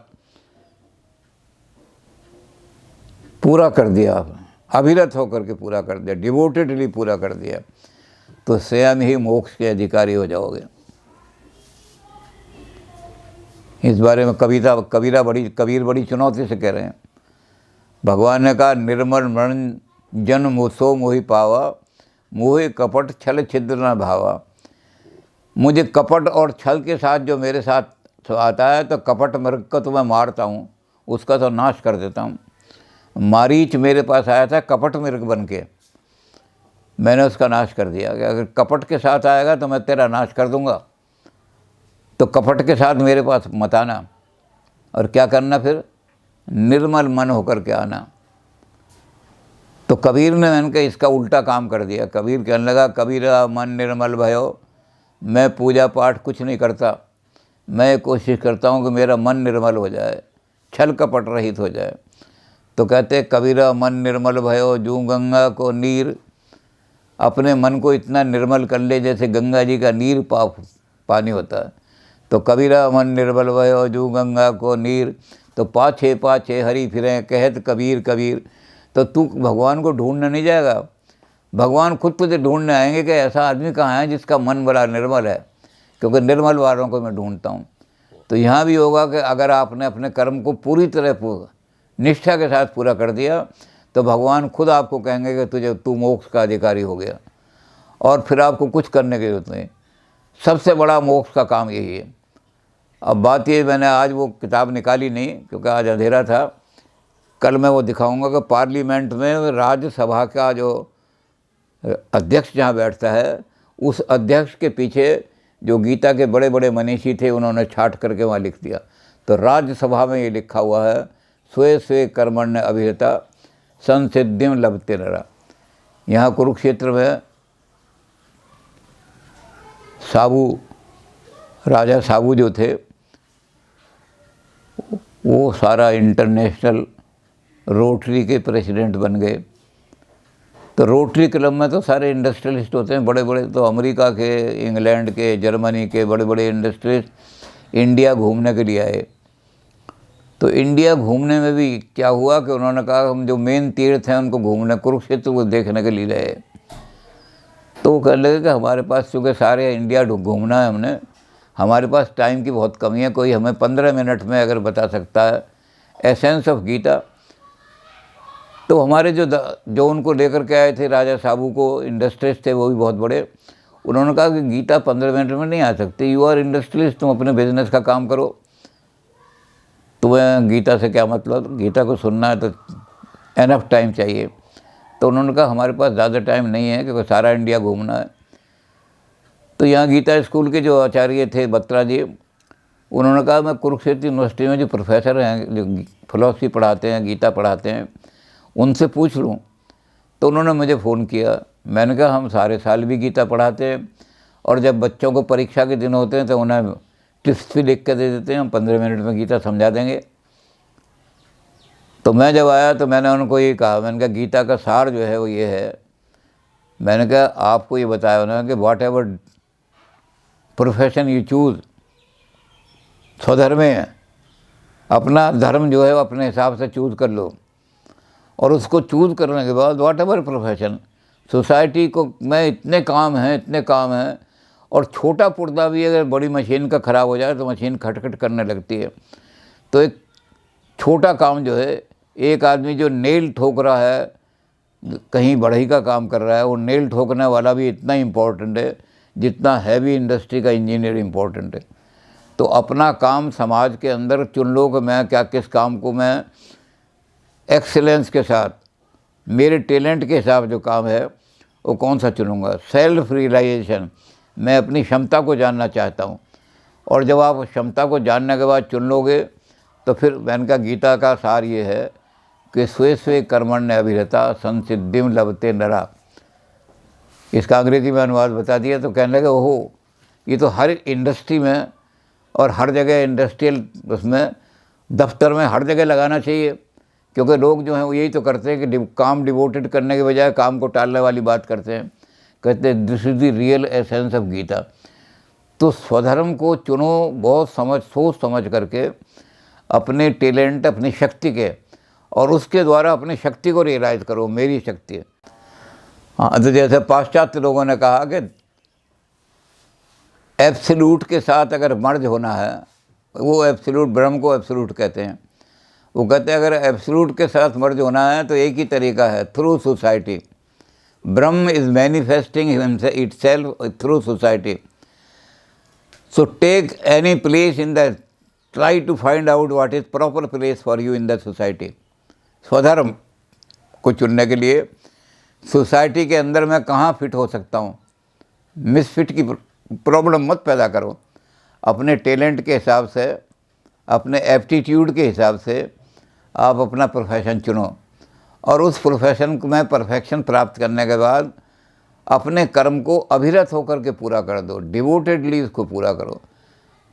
पूरा कर दिया, आपने अभिरत होकर के पूरा कर दिया, डिवोटेडली पूरा कर दिया, तो स्वयं ही मोक्ष के अधिकारी हो जाओगे। इस बारे में कबीर बड़ी चुनौती से कह रहे हैं। भगवान ने कहा, निर्मल मन जन मुसो मोहि पावा, मोहि कपट छल छिद्र न भावा। मुझे कपट और छल के साथ जो मेरे साथ आता है, तो कपट मृग को तो मैं मारता हूँ, उसका तो नाश कर देता हूँ। मारीच मेरे पास आया था कपट मृग बन के, मैंने उसका नाश कर दिया कि अगर कपट के साथ आएगा तो मैं तेरा नाश कर दूंगा, तो कपट के साथ मेरे पास मत आना। और क्या करना फिर, निर्मल मन होकर के आना। तो कबीर ने मैंने कहा इसका उल्टा काम कर दिया। कबीर कहने लगा, कबीरा मन निर्मल भयो, मैं पूजा पाठ कुछ नहीं करता, मैं कोशिश करता हूँ कि मेरा मन निर्मल हो जाए, छल कपट रहित हो जाए। तो कहते कबीरा मन निर्मल भयो जूं गंगा को नीर, अपने मन को इतना निर्मल कर ले जैसे गंगा जी का नीर पानी होता है। तो कबीरा मन निर्मल भयो जूं गंगा को नीर, तो पाछे पाछे हरि फिरें कहत कबीर कबीर। तो तू भगवान को ढूंढने नहीं जाएगा, भगवान खुद तुझे ढूंढने आएंगे कि ऐसा आदमी कहाँ है जिसका मन बड़ा निर्मल है, क्योंकि निर्मल वालों को मैं ढूंढता हूँ। तो यहाँ भी होगा कि अगर आपने अपने कर्म को पूरी तरह निष्ठा के साथ पूरा कर दिया तो भगवान खुद आपको कहेंगे कि तू मोक्ष का अधिकारी हो गया, और फिर आपको कुछ करने की जरूरत नहीं। सबसे बड़ा मोक्ष का काम यही है। अब बात ये, मैंने आज वो किताब निकाली नहीं क्योंकि आज अंधेरा था, कल मैं वो दिखाऊंगा कि पार्लियामेंट में राज्यसभा का जो अध्यक्ष जहाँ बैठता है, उस अध्यक्ष के पीछे जो गीता के बड़े बड़े मनीषी थे उन्होंने छाट करके वहाँ लिख दिया। तो राज्यसभा में ये लिखा हुआ है, स्वे स्वे कर्मण्य अभिरता संसिद्धिम लभते नरा। यहाँ कुरुक्षेत्र में साबू, राजा साबू जो थे, वो सारा इंटरनेशनल रोटरी के प्रेसिडेंट बन गए। तो रोटरी क्लब में तो सारे इंडस्ट्रियलिस्ट होते हैं बड़े बड़े, तो अमेरिका के, इंग्लैंड के, जर्मनी के बड़े बड़े इंडस्ट्रियलिस्ट इंडिया घूमने के लिए आए। तो इंडिया घूमने में भी क्या हुआ कि उन्होंने कहा हम जो मेन तीर्थ हैं उनको घूमने, कुरुक्षेत्र को देखने के लिए गए। तो वो कहने लगे कि हमारे पास चूँकि सारे इंडिया घूमना है हमने, हमारे पास टाइम की बहुत कमी है, कोई हमें 15 मिनट में अगर बता सकता है एसेंस ऑफ गीता। तो हमारे जो उनको लेकर के आए थे राजा साबू को, इंडस्ट्रियलिस्ट थे, वो भी बहुत बड़े, उन्होंने कहा कि गीता 15 मिनट में नहीं आ सकती, यू आर इंडस्ट्रियलिस्ट, तुम अपने बिजनेस का काम करो, तुम्हें गीता से क्या मतलब, गीता को सुनना है तो एनफ टाइम चाहिए। तो उन्होंने कहा हमारे पास ज़्यादा टाइम नहीं है क्योंकि सारा इंडिया घूमना है। तो यहाँ गीता स्कूल के जो आचार्य थे बत्रा जी, उन्होंने कहा मैं कुरुक्षेत्र यूनिवर्सिटी में जो प्रोफेसर हैं, जो फिलॉसफी पढ़ाते हैं, गीता पढ़ाते हैं, उनसे पूछ लूँ। तो उन्होंने मुझे फ़ोन किया। मैंने कहा हम सारे साल भी गीता पढ़ाते हैं, और जब बच्चों को परीक्षा के दिन होते हैं तो उन्हें टिप्स भी लिख के दे देते हैं, हम 15 मिनट में गीता समझा देंगे। तो मैं जब आया तो मैंने उनको ये कहा, मैंने कहा गीता का सार जो है वो ये है, मैंने कहा आपको ये बताया उन्होंने कि what ever profession you choose, स्वधर्म है, अपना धर्म जो है वो अपने हिसाब से चूज़ कर लो, और उसको चूज़ करने के बाद वॉट एवर प्रोफेशन, सोसाइटी को में इतने काम हैं, और छोटा पुर्दा भी अगर बड़ी मशीन का ख़राब हो जाए तो मशीन खटखट करने लगती है। तो एक छोटा काम जो है, एक आदमी जो नेल ठोक रहा है, कहीं बढ़ई का काम कर रहा है, वो नेल ठोकने वाला भी इतना इम्पोर्टेंट है जितना हैवी इंडस्ट्री का इंजीनियर इम्पोर्टेंट है। तो अपना काम समाज के अंदर चुन लो कि मैं क्या, किस काम को मैं एक्सीलेंस के साथ, मेरे टैलेंट के हिसाब जो काम है वो कौन सा चुनूँगा। सेल्फ रियलाइजेशन, मैं अपनी क्षमता को जानना चाहता हूँ, और जब आप क्षमता को जानने के बाद चुन लोगे तो फिर मैंने कहा गीता का सार ये है कि स्वे स्वे कर्मण्य अभिरता संसिद्धिम लभते नरा। इसका अंग्रेजी में अनुवाद बता दिया। तो कहने लगे ओहो, ये तो हर इंडस्ट्री में और हर जगह इंडस्ट्रियल उसमें, दफ्तर में, हर जगह लगाना चाहिए, क्योंकि लोग जो हैं वो यही तो करते हैं कि काम डिवोटेड करने के बजाय काम को टालने वाली बात करते हैं। कहते हैं this is the real essence of Gita. तो स्वधर्म को चुनो बहुत सोच समझ करके, अपने टैलेंट, अपनी शक्ति के, और उसके द्वारा अपनी शक्ति को रियलाइज़ करो, मेरी शक्ति है। हाँ, तो जैसे पाश्चात्य लोगों ने कहा कि एब्सोल्यूट के साथ अगर मर्ज होना है, वो एब्सोल्यूट, ब्रह्म को एब्सोल्यूट कहते हैं, वो कहते हैं अगर एब्सोल्यूट के साथ मर्ज होना है तो एक ही तरीका है, through society. Brahma is manifesting itself through society. So take any place in that, try to find out what is proper place for you in the society. स्वधर्म, को चुनने के लिए सोसाइटी के अंदर मैं कहाँ फिट हो सकता हूँ, मिसफिट की प्रॉब्लम मत पैदा करो। अपने टैलेंट के हिसाब से, अपने एप्टीट्यूड के हिसाब से आप अपना प्रोफेशन चुनो और उस प्रोफेशन में परफेक्शन प्राप्त करने के बाद अपने कर्म को अभिरत होकर के पूरा कर दो, डिवोटेडली उसको पूरा करो।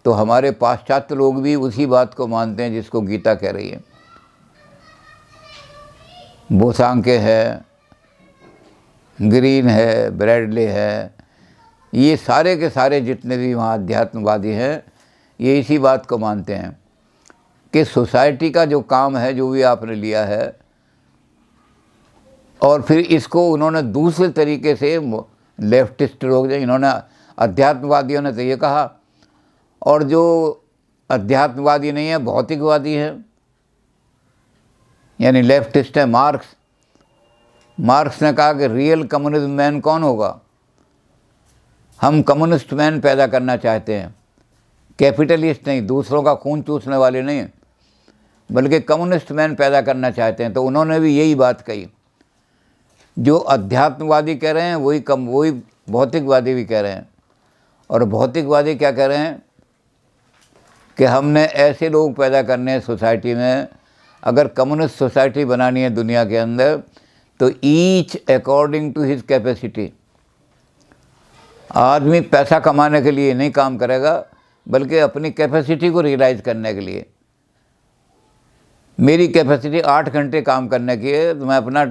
तो हमारे पाश्चात्य लोग भी उसी बात को मानते हैं जिसको गीता कह रही है। बोसांके है, ग्रीन है, ब्रैडले है, ये सारे के सारे जितने भी वहाँ अध्यात्मवादी हैं ये इसी बात को मानते हैं कि सोसाइटी का जो काम है, जो भी आपने लिया है, और फिर इसको उन्होंने दूसरे तरीके से लेफ्टिस्ट लोग, इन्होंने अध्यात्मवादियों ने तो ये कहा, और जो अध्यात्मवादी नहीं है भौतिकवादी है यानी लेफ्टिस्ट है मार्क्स ने कहा कि रियल कम्युनिज्म मैन कौन होगा, हम कम्युनिस्ट मैन पैदा करना चाहते हैं, कैपिटलिस्ट नहीं, दूसरों का खून चूसने वाले नहीं, बल्कि कम्युनिस्ट मैन पैदा करना चाहते हैं। तो उन्होंने भी यही बात कही। जो अध्यात्मवादी कह रहे हैं वही भौतिकवादी भी कह रहे हैं। और भौतिकवादी क्या कह रहे हैं कि हमने ऐसे लोग पैदा करने हैं सोसाइटी में, अगर कम्युनिस्ट सोसाइटी बनानी है दुनिया के अंदर तो each according to his capacity. आदमी पैसा कमाने के लिए नहीं काम करेगा बल्कि अपनी कैपेसिटी को रियलाइज़ करने के लिए। मेरी कैपेसिटी 8 घंटे काम करने की है तो मैं अपना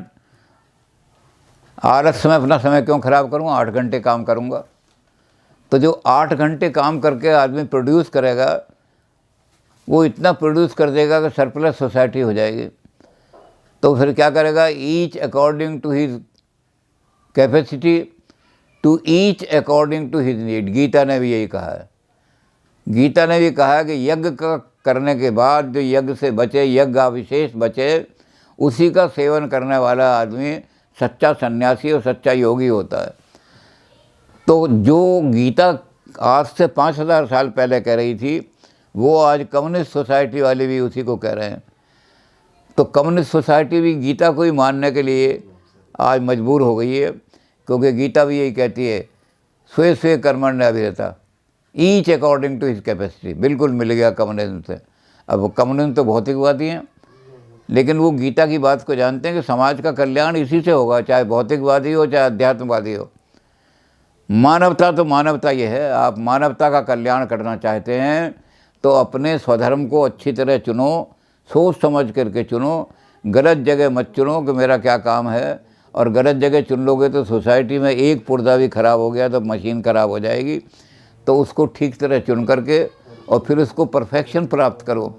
आलस में अपना समय क्यों ख़राब करूँ, 8 घंटे काम करूँगा। तो जो 8 घंटे काम करके आदमी प्रोड्यूस करेगा वो इतना प्रोड्यूस कर देगा कि सरप्लस सोसाइटी हो जाएगी। तो फिर क्या करेगा, each according to his capacity to each according to his need. Gita ने भी यही कहा है। गीता ने भी कहा है कि यज्ञ का करने के बाद जो यज्ञ से बचे, यज्ञाविशेष बचे, उसी का सेवन करने वाला आदमी सच्चा सन्यासी और सच्चा योगी होता है। तो जो गीता आज से 5000 साल पहले कह रही थी वो आज कम्युनिस्ट सोसाइटी वाले भी उसी को कह रहे हैं। तो कम्युनिस्ट सोसाइटी भी गीता को ही मानने के लिए आज मजबूर हो गई है, क्योंकि गीता भी यही कहती है स्वे स्वे कर्मण्य अभिरता, each according to his capacity. बिल्कुल मिल गया कम्युनिज्म से। अब वो कम्युनिज्म तो भौतिकवादी हैं, लेकिन वो गीता की बात को जानते हैं कि समाज का कल्याण इसी से होगा, चाहे भौतिकवादी हो चाहे अध्यात्मवादी हो। मानवता तो मानवता ये है। आप मानवता का कल्याण करना चाहते हैं तो अपने स्वधर्म को अच्छी तरह चुनो, सोच समझ करके चुनो, गलत जगह मत चुनो कि मेरा क्या काम है। और गलत जगह चुन लोगे तो सोसाइटी में एक पुर्जा भी ख़राब हो गया तो मशीन ख़राब हो जाएगी। तो उसको ठीक तरह चुन करके और फिर उसको परफेक्शन प्राप्त करो।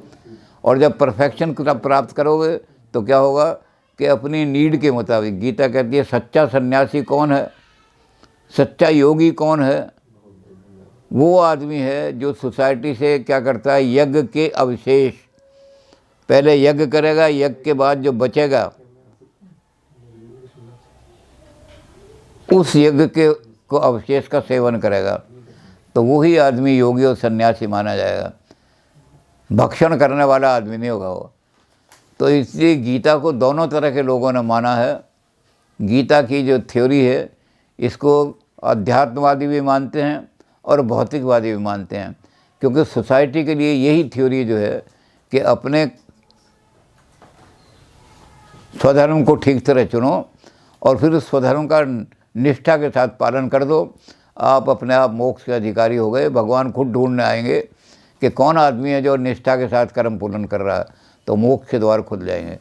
और जब परफेक्शन प्राप्त करोगे तो क्या होगा कि अपनी नीड के मुताबिक, गीता कहती है सच्चा सन्यासी कौन है, सच्चा योगी कौन है, वो आदमी है जो सोसाइटी से क्या करता है, यज्ञ के अवशेष, पहले यज्ञ करेगा, यज्ञ के बाद जो बचेगा उस यज्ञ के को अवशेष का सेवन करेगा। तो वही आदमी योगी और सन्यासी माना जाएगा। भक्षण करने वाला आदमी नहीं होगा वो। तो इसलिए गीता को दोनों तरह के लोगों ने माना है। गीता की जो थ्योरी है इसको अध्यात्मवादी भी मानते हैं और भौतिकवादी भी मानते हैं, क्योंकि सोसाइटी के लिए यही थ्योरी जो है कि अपने स्वधर्म को ठीक तरह चुनो और फिर उस स्वधर्म का निष्ठा के साथ पालन कर दो। आप अपने आप मोक्ष के अधिकारी हो गए। भगवान खुद ढूंढने आएंगे कि कौन आदमी है जो निष्ठा के साथ कर्म पूर्ण कर रहा है, तो मोक्ष के द्वार खुल जाएंगे।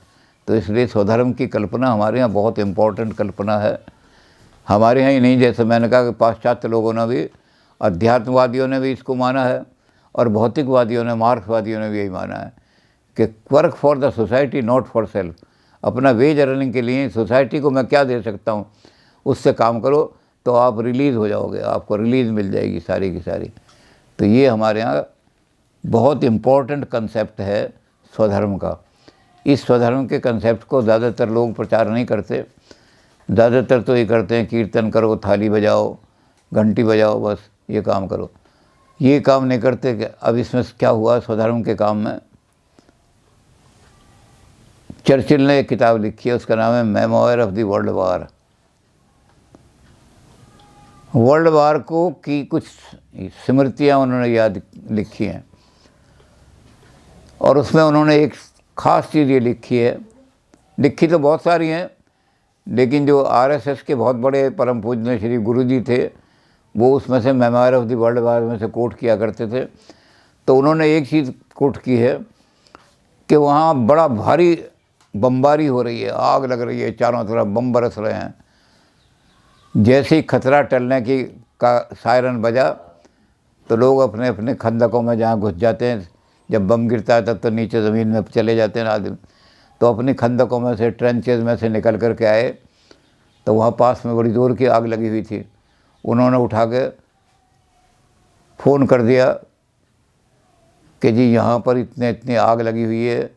तो इसलिए स्वधर्म की कल्पना हमारे यहाँ बहुत इम्पोर्टेंट कल्पना है। हमारे यहाँ ही नहीं, जैसे मैंने कहा कि पाश्चात्य लोगों ने भी, अध्यात्मवादियों ने भी इसको माना है और भौतिकवादियों ने, मार्क्सवादियों ने भी यही माना है कि work for the society not for self. अपना वेज अर्निंग के लिए सोसाइटी को मैं क्या दे सकता हूँ उससे काम करो तो आप रिलीज़ हो जाओगे, आपको रिलीज़ मिल जाएगी सारी की सारी। तो ये हमारे यहाँ बहुत इम्पोर्टेंट कंसेप्ट है स्वधर्म का। इस स्वधर्म के कंसेप्ट को ज़्यादातर लोग प्रचार नहीं करते। ज़्यादातर तो ये करते हैं कीर्तन करो, थाली बजाओ, घंटी बजाओ, बस ये काम करो। ये काम नहीं करते कि अब इसमें क्या हुआ स्वधर्म के काम में चर्चिल ने एक किताब लिखी है, उसका नाम है memoir of the world war. World war को की कुछ स्मृतियाँ उन्होंने याद लिखी हैं, और उसमें उन्होंने एक ख़ास चीज़ ये लिखी है, लिखी तो बहुत सारी हैं, लेकिन जो आरएसएस के बहुत बड़े परम पूज्य श्री गुरु जी थे, वो उसमें से memoir of the world war में से कोट किया करते थे। तो उन्होंने एक चीज़ कोट की है कि वहाँ बड़ा भारी बमबारी हो रही है, आग लग रही है, चारों तरफ बम बरस रहे हैं। जैसे ही खतरा टलने की का सायरन बजा तो लोग अपने अपने खंदकों में जहाँ घुस जाते हैं, जब बम गिरता है तब तो नीचे ज़मीन में चले जाते हैं आदमी, तो अपनी खंदकों में से, ट्रेंचेज में से निकल कर के आए, तो वहाँ पास में बड़ी जोर की आग लगी हुई थी। उन्होंने उठा के फ़ोन कर दिया कि जी यहाँ पर इतनी आग लगी हुई है,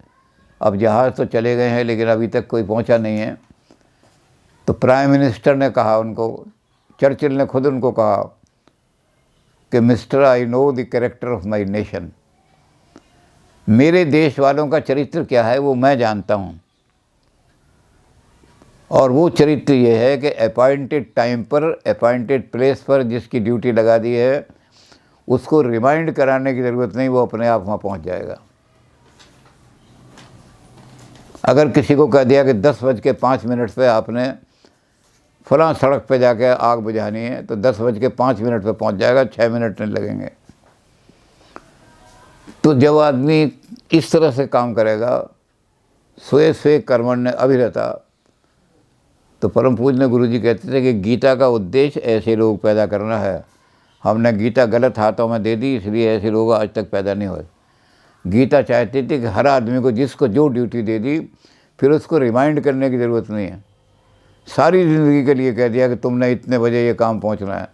अब जहाज़ तो चले गए हैं लेकिन अभी तक कोई पहुँचा नहीं है। तो प्राइम मिनिस्टर ने कहा उनको, चर्चिल ने खुद उनको कहा कि mister, I know the character of my nation, मेरे देश वालों का चरित्र क्या है वो मैं जानता हूँ, और वो चरित्र ये है कि अपॉइंटेड टाइम पर, अपॉइंटेड प्लेस पर जिसकी ड्यूटी लगा दी है, उसको रिमाइंड कराने की ज़रूरत नहीं, वो अपने आप वहाँ पहुँच जाएगा। अगर किसी को कह दिया कि 10:05 पे आपने फलां सड़क पे जाके आग बुझानी है, तो 10:05 पे पहुँच जाएगा, 6 मिनट नहीं लगेंगे। तो जब आदमी इस तरह से काम करेगा, स्वे स्वे कर्मण्य अभिरता, तो परम पूज्य गुरुजी कहते थे कि गीता का उद्देश्य ऐसे लोग पैदा करना है। हमने गीता गलत हाथों में दे दी, इसलिए ऐसे लोग आज तक पैदा नहीं हुए। गीता चाहती थी कि हर आदमी को जिसको जो ड्यूटी दे दी, फिर उसको रिमाइंड करने की ज़रूरत नहीं है। सारी ज़िंदगी के लिए कह दिया कि तुमने इतने बजे ये काम पहुंचना है,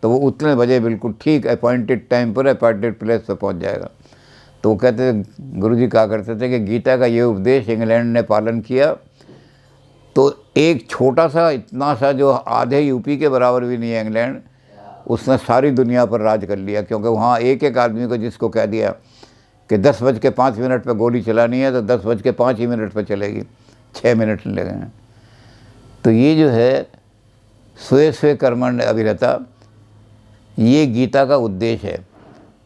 तो वो उतने बजे बिल्कुल ठीक अपॉइंटेड टाइम पर, अपॉइंटेड प्लेस पर पहुंच जाएगा। तो वो कहते थे, गुरुजी कहा करते थे कि गीता का ये उपदेश इंग्लैंड ने पालन किया, तो एक छोटा सा, इतना सा, जो आधे यूपी के बराबर भी नहीं है इंग्लैंड, उसने सारी दुनिया पर राज कर लिया। क्योंकि वहाँ एक एक आदमी को जिसको कह दिया कि 10:05 पर गोली चलानी है, तो 10:05 पर चलेगी, 6 मिनट नहीं लगेंगे। तो ये जो है स्वे स्वे कर्मण्य अभिरता, ये गीता का उद्देश्य है।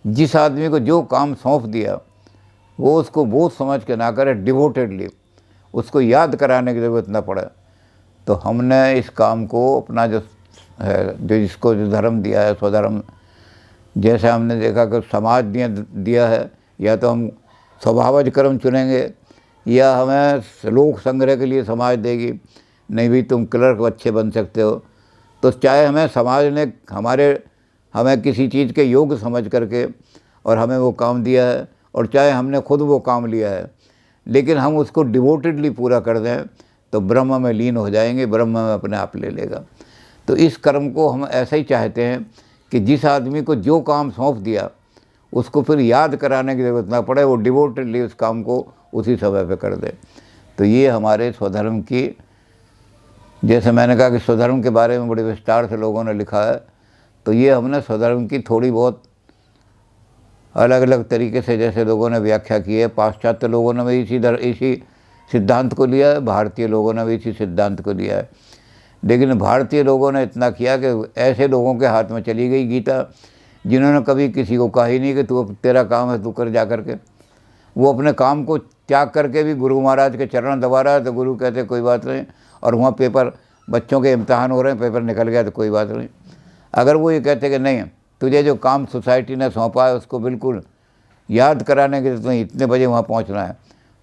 जिस आदमी को जो काम सौंप दिया, वो उसको बोझ समझ के ना करे, डिवोटेडली, उसको याद कराने की ज़रूरत ना पड़े। तो हमने इस काम को अपना जो है, जो इसको जो धर्म दिया है, स्वधर्म, जैसे हमने देखा कि समाज दिया है, या तो हम स्वभावज कर्म चुनेंगे, या हमें लोक संग्रह के लिए समाज देगी, नहीं भी तुम क्लर्क अच्छे बन सकते हो। तो चाहे हमें समाज ने हमें किसी चीज़ के योग्य समझ करके और हमें वो काम दिया है, और चाहे हमने खुद वो काम लिया है, लेकिन हम उसको डिवोटेडली पूरा कर दें तो ब्रह्म में लीन हो जाएंगे, ब्रह्म में अपने आप ले लेगा। तो इस कर्म को हम ऐसा ही चाहते हैं कि जिस आदमी को जो काम सौंप दिया, उसको फिर याद कराने की ज़रूरत ना पड़े, वो डिवोटेडली उस काम को उसी समय पे कर दे। तो ये हमारे स्वधर्म की, जैसे मैंने कहा कि स्वधर्म के बारे में बड़े विस्तार से लोगों ने लिखा है, तो ये हमने स्वधर्म की थोड़ी बहुत अलग अलग तरीके से जैसे लोगों ने व्याख्या की है। पाश्चात्य लोगों ने भी इसी सिद्धांत को लिया है, भारतीय लोगों ने भी इसी सिद्धांत को लिया है। लेकिन भारतीय लोगों ने इतना किया कि ऐसे लोगों के हाथ में चली गई गीता, जिन्होंने कभी किसी को कहा ही नहीं कि तू तेरा काम है, तू कर जा करके। वो अपने काम को त्याग करके भी गुरु महाराज के चरण दबा रहा है, तो गुरु कहते कोई बात नहीं, और वहाँ पेपर, बच्चों के इम्तहान हो रहे हैं, पेपर निकल गया तो कोई बात नहीं। अगर वो ये कहते कि नहीं, तुझे जो काम सोसाइटी ने सौंपा है उसको बिल्कुल याद कराने के लिए इतने बजे वहाँ पहुँचना है,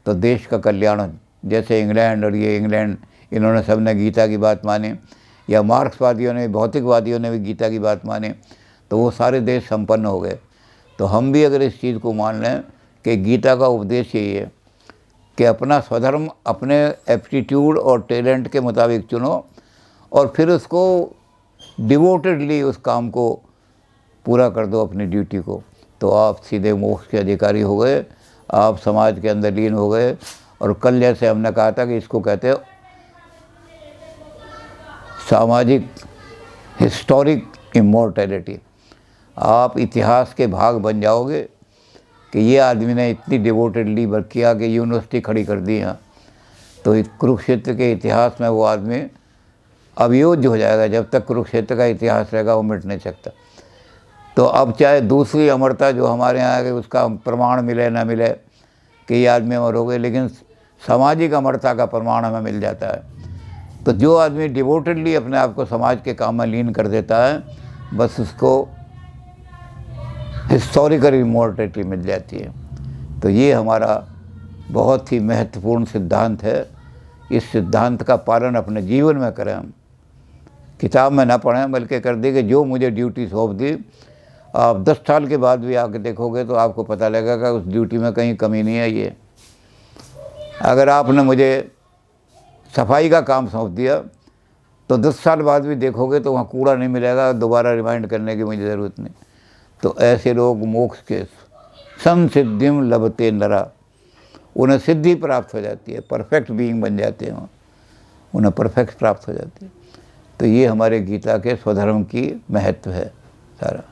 तो देश का कल्याण, जैसे इंग्लैंड और ये इंग्लैंड, इन्होंने सब ने गीता की बात मानी, या मार्क्सवादियों ने, भौतिकवादियों ने भी गीता की बात मानी, तो वो सारे देश संपन्न हो गए। तो हम भी अगर इस चीज़ को मान लें कि गीता का उपदेश यही है कि अपना स्वधर्म अपने एप्टीट्यूड और टैलेंट के मुताबिक चुनो, और फिर उसको डिवोटेडली उस काम को पूरा कर दो, अपनी ड्यूटी को, तो आप सीधे मोक्ष के अधिकारी हो गए, आप समाज के अंदर लीन हो गए। और कल जैसे हमने कहा था कि इसको कहते हैं सामाजिक हिस्टोरिक इमॉर्टैलिटी, आप इतिहास के भाग बन जाओगे कि ये आदमी ने इतनी डिवोटेडली वर्क किया कि यूनिवर्सिटी खड़ी कर दी यहाँ, तो कुरुक्षेत्र के इतिहास में वो आदमी अवयोज्य हो जाएगा। जब तक कुरुक्षेत्र का इतिहास रहेगा वो मिट नहीं सकता। तो अब चाहे दूसरी अमरता जो हमारे यहाँ है उसका प्रमाण मिले ना मिले कि ये आदमी अमर हो गए, लेकिन सामाजिक अमरता का प्रमाण हमें मिल जाता है। तो जो आदमी डिवोटेडली अपने आप को समाज के काम में लीन कर देता है, बस उसको हिस्टोरिकल इमॉर्टलिटी मिल जाती है। तो ये हमारा बहुत ही महत्वपूर्ण सिद्धांत है। इस सिद्धांत का पालन अपने जीवन में करें, हम किताब में ना पढ़ें, बल्कि कर दे कि जो मुझे ड्यूटी सौंप दी, आप 10 साल के बाद भी आके देखोगे तो आपको पता लगेगा कि उस ड्यूटी में कहीं कमी नहीं है। ये अगर आपने मुझे सफाई का काम सौंप दिया तो 10 साल बाद भी देखोगे तो वहाँ कूड़ा नहीं मिलेगा, दोबारा रिमाइंड करने की मुझे ज़रूरत नहीं। तो ऐसे लोग मोक्ष के संसिद्धिम लभते नरा, उन्हें सिद्धि प्राप्त हो जाती है, परफेक्ट बीइंग बन जाते हैं, उन्हें परफेक्ट प्राप्त हो जाती है। तो ये हमारे गीता के स्वधर्म की महत्व है सारा।